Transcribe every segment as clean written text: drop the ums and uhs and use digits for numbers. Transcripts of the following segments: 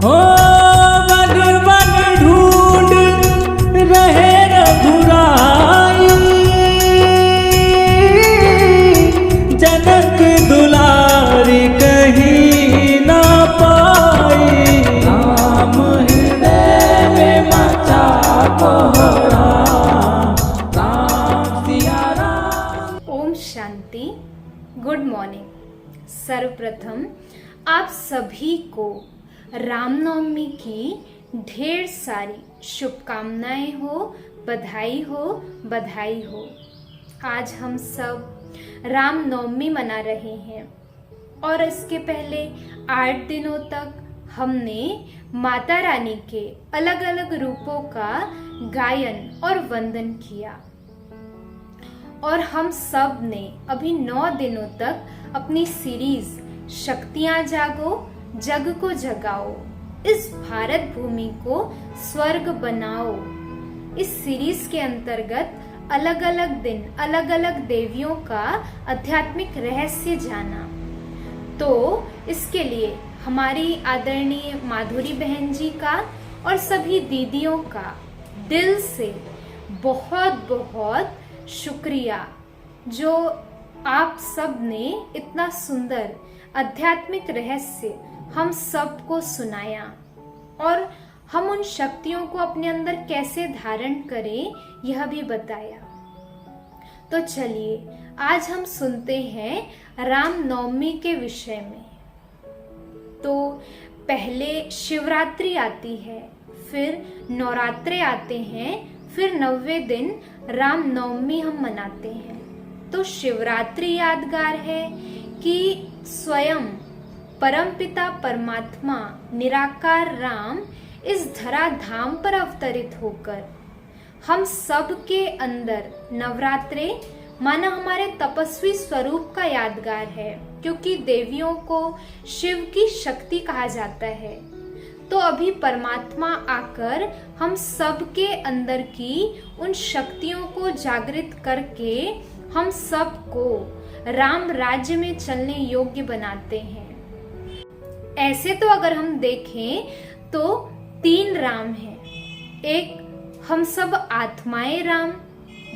हो मन मन ढूंढ रहे रघुराई, जनक दुलारी कहीं ना पाई। राम हृदय में मचा कोहरा, राम सिया राम। ओम शांति। Good morning. सर्वप्रथम आप सभी को रामनवमी की ढेर सारी शुभकामनाएं हो, बधाई हो, बधाई हो। आज हम सब रामनवमी मना रहे हैं और इसके पहले 8 दिनों तक हमने माता रानी के अलग अलग रूपों का गायन और वंदन किया और हम सब ने अभी 9 दिनों तक अपनी सीरीज शक्तियां जागो जग को जगाओ, इस भारत भूमि को स्वर्ग बनाओ, इस सीरीज के अंतर्गत अलग अलग दिन अलग अलग देवियों का आध्यात्मिक रहस्य जाना। तो इसके लिए हमारी आदरणीय माधुरी बहन जी का और सभी दीदियों का दिल से बहुत बहुत शुक्रिया, जो आप सब ने इतना सुंदर आध्यात्मिक रहस्य हम सबको सुनाया और हम उन शक्तियों को अपने अंदर कैसे धारण करें यह भी बताया। तो चलिए आज हम सुनते हैं रामनवमी के विषय में। तो पहले शिवरात्रि आती है, फिर नवरात्रे आते हैं, फिर 90 दिन रामनवमी हम मनाते हैं। तो शिवरात्रि यादगार है कि स्वयं परमपिता परमात्मा निराकार राम इस धरा धाम पर अवतरित होकर हम सब के अंदर नवरात्रे माना हमारे तपस्वी स्वरूप का यादगार है, क्योंकि देवियों को शिव की शक्ति कहा जाता है। तो अभी परमात्मा आकर हम सब के अंदर की उन शक्तियों को जागृत करके हम सबको राम राज्य में चलने योग्य बनाते हैं। ऐसे तो अगर हम देखें तो 3 राम हैं। एक हम सब आत्माएं राम,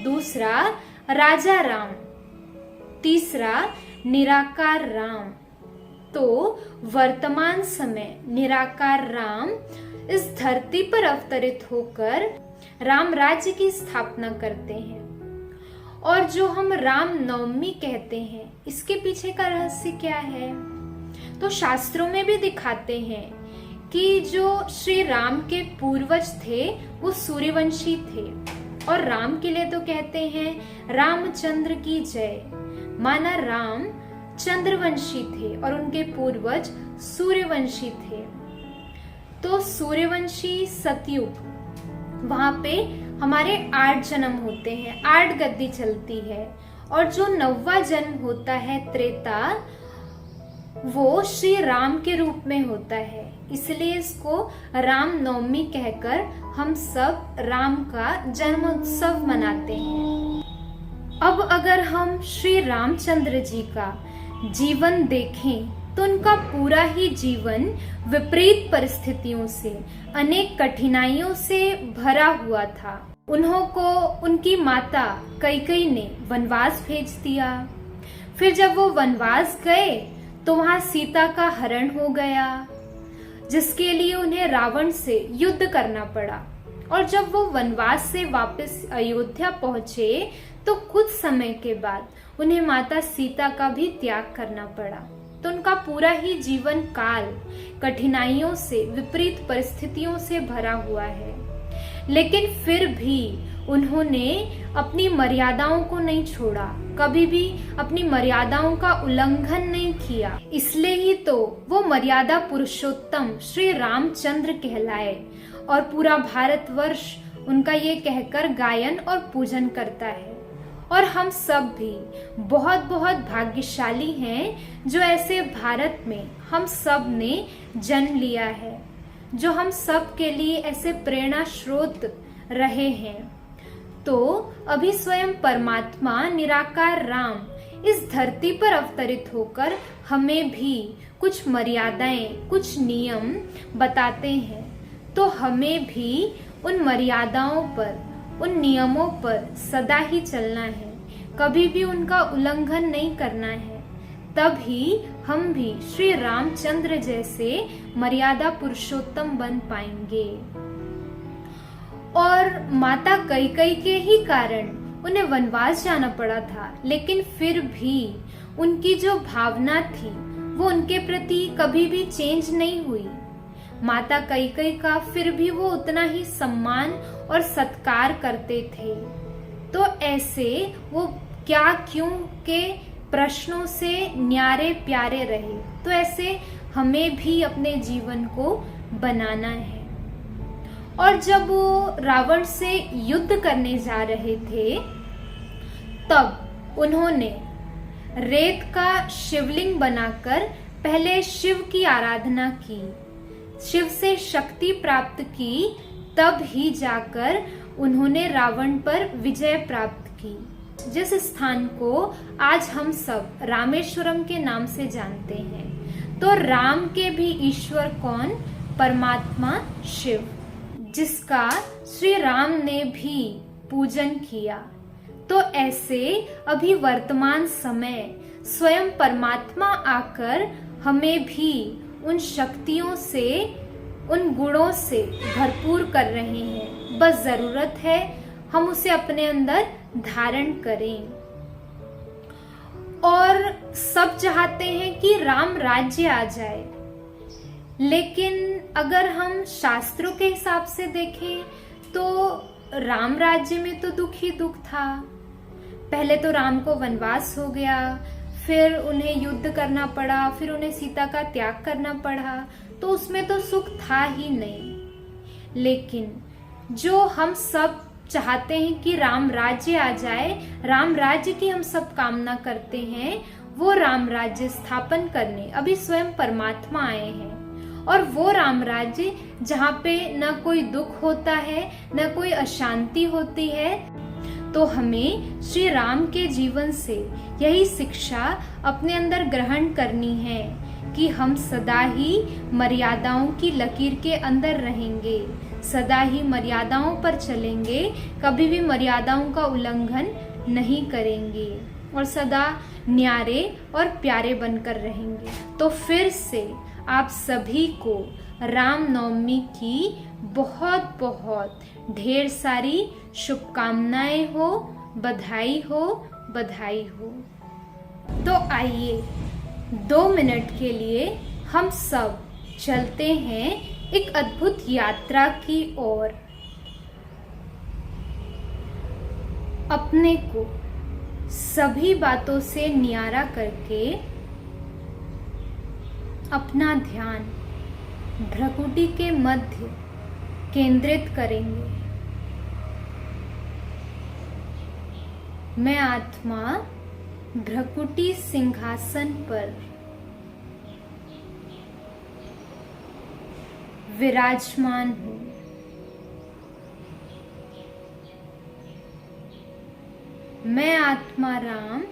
दूसरा राजा राम, तीसरा निराकार राम। तो वर्तमान समय निराकार राम इस धरती पर अवतरित होकर राम राज्य की स्थापना करते हैं। और जो हम राम नवमी कहते हैं, इसके पीछे का रहस्य क्या है? तो शास्त्रों में भी दिखाते हैं कि जो श्री राम के पूर्वज थे वो सूर्यवंशी थे, और राम के लिए तो कहते हैं रामचंद्र की जय, माना राम चंद्रवंशी थे और उनके पूर्वज सूर्यवंशी थे। तो सूर्यवंशी सतयुग, वहां पे हमारे 8 जन्म होते हैं, 8 गद्दी चलती है, और जो 9वां जन्म होता है त्रेता, वो श्री राम के रूप में होता है। इसलिए इसको राम नवमी कहकर हम सब राम का जन्मोत्सव मनाते हैं। अब अगर हम श्री रामचंद्र जी का जीवन देखें तो उनका पूरा ही जीवन विपरीत परिस्थितियों से, अनेक कठिनाइयों से भरा हुआ था। उन्हों को उनकी माता कैकेयी ने वनवास भेज दिया। फिर जब वो वनवास गए तो वहां सीता का हरण हो गया, जिसके लिए उन्हें रावण से युद्ध करना पड़ा। और जब वो वनवास से वापस अयोध्या पहुंचे तो कुछ समय के बाद उन्हें माता सीता का भी त्याग करना पड़ा। तो उनका पूरा ही जीवन काल कठिनाइयों से, विपरीत परिस्थितियों से भरा हुआ है, लेकिन फिर भी उन्होंने अपनी मर्यादाओं को नहीं छोड़ा, कभी भी अपनी मर्यादाओं का उल्लंघन नहीं किया। इसलिए ही तो वो मर्यादा पुरुषोत्तम श्री रामचंद्र कहलाए और पूरा भारतवर्ष उनका ये कहकर गायन और पूजन करता है। और हम सब भी बहुत बहुत भाग्यशाली हैं जो ऐसे भारत में हम सब ने जन्म लिया है, जो हम सब के लिए ऐसे प्रेरणा स्रोत रहे हैं। तो अभी स्वयं परमात्मा निराकार राम इस धरती पर अवतरित होकर हमें भी कुछ मर्यादाएं, कुछ नियम बताते हैं, तो हमें भी उन मर्यादाओं पर, उन नियमों पर सदा ही चलना है, कभी भी उनका उल्लंघन नहीं करना है। तभी हम भी श्री रामचंद्र जैसे मर्यादा पुरुषोत्तम बन पाएंगे। और माता कैकेयी के ही कारण उन्हें वनवास जाना पड़ा था, लेकिन फिर भी उनकी जो भावना थी वो उनके प्रति कभी भी चेंज नहीं हुई। माता कैकेयी का फिर भी वो उतना ही सम्मान और सत्कार करते थे। तो ऐसे वो क्या क्यों के प्रश्नों से न्यारे प्यारे रहे। तो ऐसे हमें भी अपने जीवन को बनाना है। और जब वो रावण से युद्ध करने जा रहे थे, तब उन्होंने रेत का शिवलिंग बनाकर पहले शिव की आराधना की, शिव से शक्ति प्राप्त की, तब ही जाकर उन्होंने रावण पर विजय प्राप्त की। जिस स्थान को आज हम सब रामेश्वरम के नाम से जानते हैं। तो राम के भी ईश्वर कौन? परमात्मा शिव, जिसका श्री राम ने भी पूजन किया। तो ऐसे अभी वर्तमान समय स्वयं परमात्मा आकर हमें भी उन शक्तियों से, उन गुणों से भरपूर कर रहे हैं। बस जरूरत है हम उसे अपने अंदर धारण करें। और सब चाहते हैं कि राम राज्य आ जाए, लेकिन अगर हम शास्त्रों के हिसाब से देखें तो राम राज्य में तो दुख ही दुख था। पहले तो राम को वनवास हो गया, फिर उन्हें युद्ध करना पड़ा, फिर उन्हें सीता का त्याग करना पड़ा, तो उसमें तो सुख था ही नहीं। लेकिन जो हम सब चाहते हैं कि राम राज्य आ जाए, राम राज्य की हम सब कामना करते हैं, वो राम राज्य स्थापन करने अभी स्वयं परमात्मा आए हैं। और वो राम राज्य जहाँ पे न कोई दुख होता है, न कोई अशांति होती है। तो हमें श्री राम के जीवन से यही शिक्षा अपने अंदर ग्रहण करनी है कि हम सदा ही मर्यादाओं की लकीर के अंदर रहेंगे, सदा ही मर्यादाओं पर चलेंगे, कभी भी मर्यादाओं का उल्लंघन नहीं करेंगे और सदा न्यारे और प्यारे बनकर रहेंगे। तो फिर से आप सभी को रामनवमी की बहुत बहुत ढेर सारी शुभकामनाएं हो, बधाई हो, बधाई हो। तो आइए 2 मिनट के लिए हम सब चलते हैं एक अद्भुत यात्रा की ओर। अपने को सभी बातों से न्यारा करके अपना ध्यान भ्रकुटी के मध्य केंद्रित करेंगे। मैं आत्मा भ्रकुटी सिंहासन पर विराजमान हूँ। मैं आत्मा राम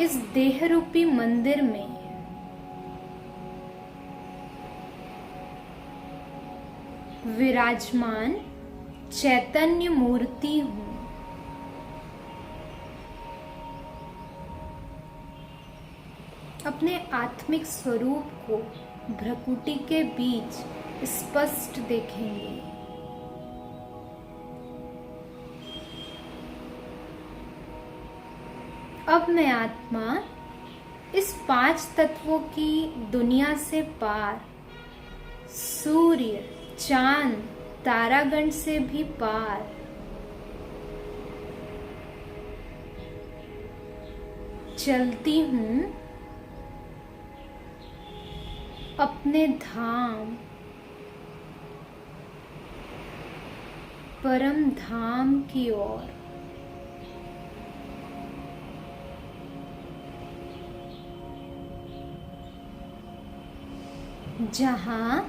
इस देह रूपी मंदिर में विराजमान चैतन्य मूर्ति हूँ। अपने आत्मिक स्वरूप को भ्रकुटी के बीच स्पष्ट देखेंगे। अब मैं आत्मा इस 5 तत्वों की दुनिया से पार, सूर्य, चांद, तारागण से भी पार चलती हूँ अपने धाम, परम धाम की ओर। जहाँ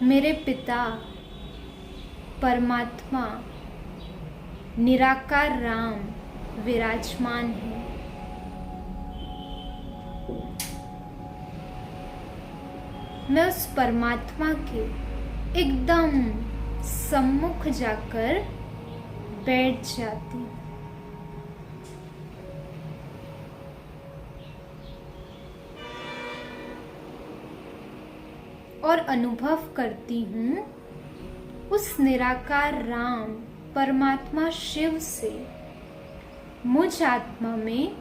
मेरे पिता परमात्मा निराकार राम विराजमान है। मैं उस परमात्मा के एकदम सम्मुख जाकर बैठ जाती हूँ और अनुभव करती हूँ उस निराकार राम परमात्मा शिव से मुझ आत्मा में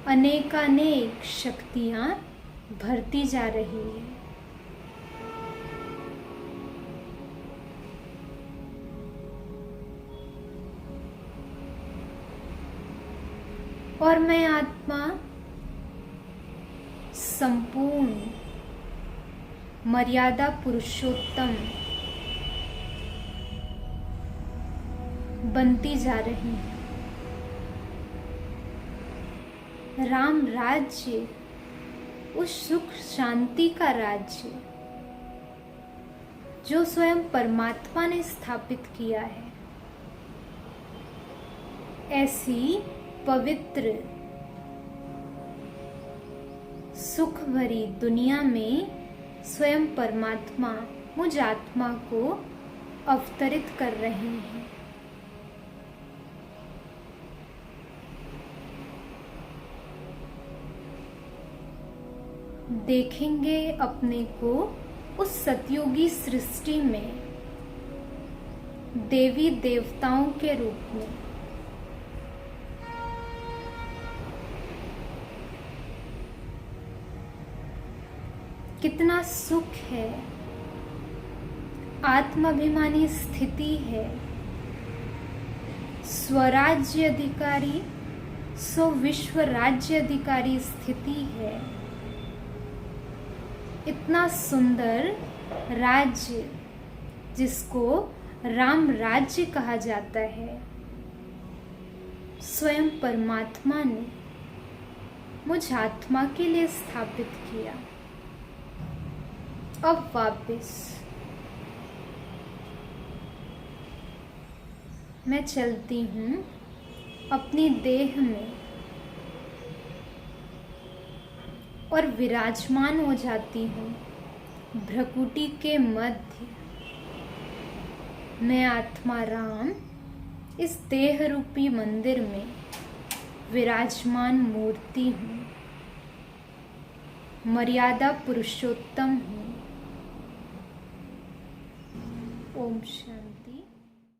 अनेकानेक शक्तियाँ भरती जा रही है। और मैं आत्मा संपूर्ण मर्यादा पुरुषोत्तम बनती जा रही है। राम राज्य उस सुख शांति का राज्य जो स्वयं परमात्मा ने स्थापित किया है, ऐसी पवित्र सुख भरी दुनिया में स्वयं परमात्मा मुझ आत्मा को अवतरित कर रहे हैं। देखेंगे अपने को उस सतयुगी सृष्टि में देवी देवताओं के रूप में। कितना सुख है, आत्माभिमानी स्थिति है, स्वराज्य अधिकारी सो विश्व राज्य अधिकारी स्थिति है। इतना सुंदर राज्य जिसको राम राज्य कहा जाता है, स्वयं परमात्मा ने मुझ आत्मा के लिए स्थापित किया। अब वापस मैं चलती हूँ अपनी देह में और विराजमान हो जाती हूँ भ्रकुटी के मध्य। मैं आत्मा राम इस देह रूपी मंदिर में विराजमान मूर्ति हूँ, मर्यादा पुरुषोत्तम हूँ। ओम शांति।